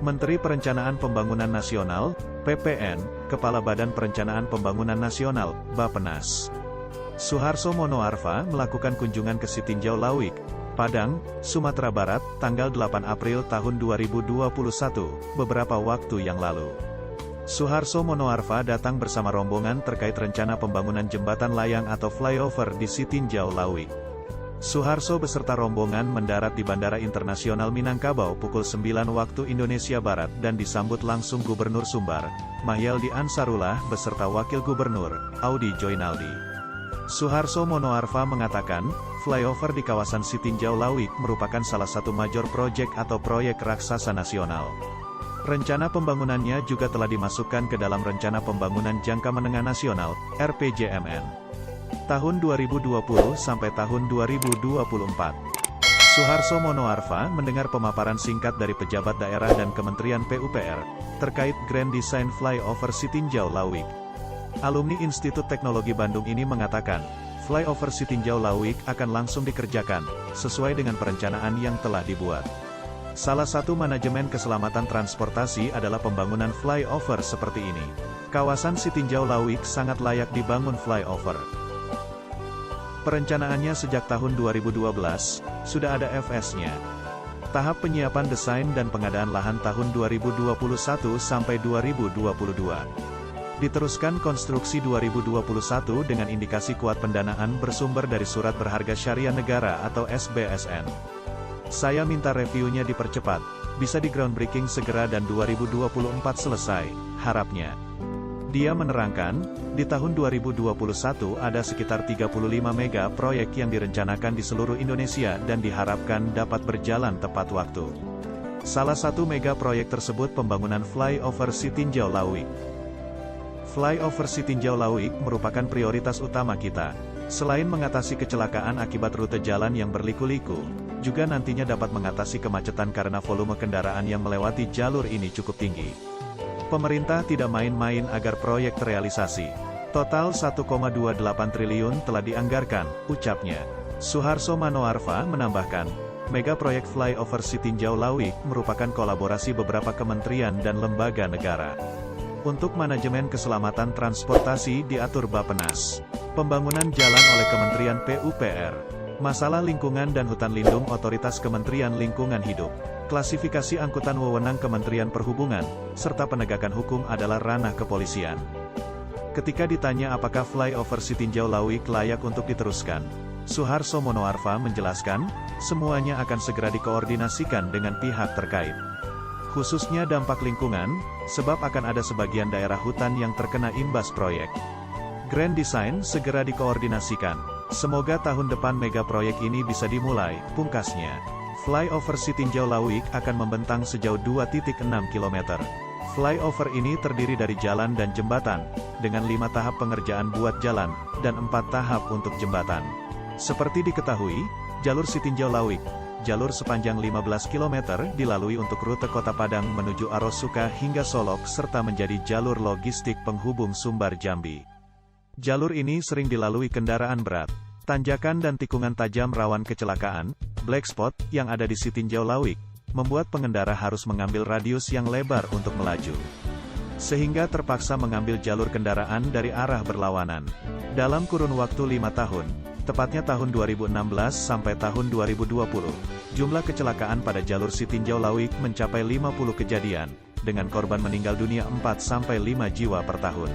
Menteri Perencanaan Pembangunan Nasional, PPN, Kepala Badan Perencanaan Pembangunan Nasional, Bappenas, Suharso Monoarfa melakukan kunjungan ke Sitinjau Lawik, Padang, Sumatera Barat, tanggal 8 April tahun 2021, beberapa waktu yang lalu. Suharso Monoarfa datang bersama rombongan terkait rencana pembangunan jembatan layang atau flyover di Sitinjau Lawik. Suharso beserta rombongan mendarat di Bandara Internasional Minangkabau pukul 9 waktu Indonesia Barat dan disambut langsung Gubernur Sumbar, Mahyaldi Ansarullah beserta Wakil Gubernur, Audi Joinaldi. Suharso Monoarfa mengatakan, flyover di kawasan Sitinjau Lawik merupakan salah satu major project atau proyek raksasa nasional. Rencana pembangunannya juga telah dimasukkan ke dalam Rencana Pembangunan Jangka Menengah Nasional, RPJMN. Tahun 2020 sampai tahun 2024. Suharso Monoarfa mendengar pemaparan singkat dari pejabat daerah dan Kementerian PUPR, terkait Grand Design Flyover Sitinjau Lawik. Alumni Institut Teknologi Bandung ini mengatakan, flyover Sitinjau Lawik akan langsung dikerjakan, sesuai dengan perencanaan yang telah dibuat. Salah satu manajemen keselamatan transportasi adalah pembangunan flyover seperti ini. Kawasan Sitinjau Lawik sangat layak dibangun flyover. Perencanaannya sejak tahun 2012, sudah ada FS-nya. Tahap penyiapan desain dan pengadaan lahan tahun 2021 sampai 2022. Diteruskan konstruksi 2021 dengan indikasi kuat pendanaan bersumber dari Surat Berharga Syariah Negara atau SBSN. Saya minta reviewnya dipercepat, bisa di groundbreaking segera dan 2024 selesai, harapnya. Dia menerangkan, di tahun 2021 ada sekitar 35 mega proyek yang direncanakan di seluruh Indonesia dan diharapkan dapat berjalan tepat waktu. Salah satu mega proyek tersebut pembangunan flyover Sitinjau Lawik. Flyover Sitinjau Lawik merupakan prioritas utama kita. Selain mengatasi kecelakaan akibat rute jalan yang berliku-liku, juga nantinya dapat mengatasi kemacetan karena volume kendaraan yang melewati jalur ini cukup tinggi. Pemerintah tidak main-main agar proyek terrealisasi. Total 1,28 triliun telah dianggarkan, ucapnya. Suharso Monoarfa menambahkan, mega proyek flyover Sitinjau Lawik merupakan kolaborasi beberapa kementerian dan lembaga negara. Untuk manajemen keselamatan transportasi diatur Bappenas. Pembangunan jalan oleh Kementerian PUPR. Masalah lingkungan dan hutan lindung Otoritas Kementerian Lingkungan Hidup. Klasifikasi angkutan wewenang Kementerian Perhubungan, serta penegakan hukum adalah ranah kepolisian. Ketika ditanya apakah flyover Sitinjau Lawik layak untuk diteruskan, Suharso Monoarfa menjelaskan, semuanya akan segera dikoordinasikan dengan pihak terkait. Khususnya dampak lingkungan, sebab akan ada sebagian daerah hutan yang terkena imbas proyek. Grand Design segera dikoordinasikan. Semoga tahun depan mega proyek ini bisa dimulai, pungkasnya. Flyover Sitinjau Lawik akan membentang sejauh 2,6 km. Flyover ini terdiri dari jalan dan jembatan, dengan 5 tahap pengerjaan buat jalan, dan 4 tahap untuk jembatan. Seperti diketahui, jalur Sitinjau Lawik, jalur sepanjang 15 km dilalui untuk rute Kota Padang menuju Arosuka hingga Solok serta menjadi jalur logistik penghubung Sumbar Jambi. Jalur ini sering dilalui kendaraan berat. Tanjakan dan tikungan tajam rawan kecelakaan, black spot, yang ada di Sitinjau Lawik, membuat pengendara harus mengambil radius yang lebar untuk melaju. Sehingga terpaksa mengambil jalur kendaraan dari arah berlawanan. Dalam kurun waktu 5 tahun, tepatnya tahun 2016 sampai tahun 2020, jumlah kecelakaan pada jalur Sitinjau Lawik mencapai 50 kejadian, dengan korban meninggal dunia 4-5 jiwa per tahun.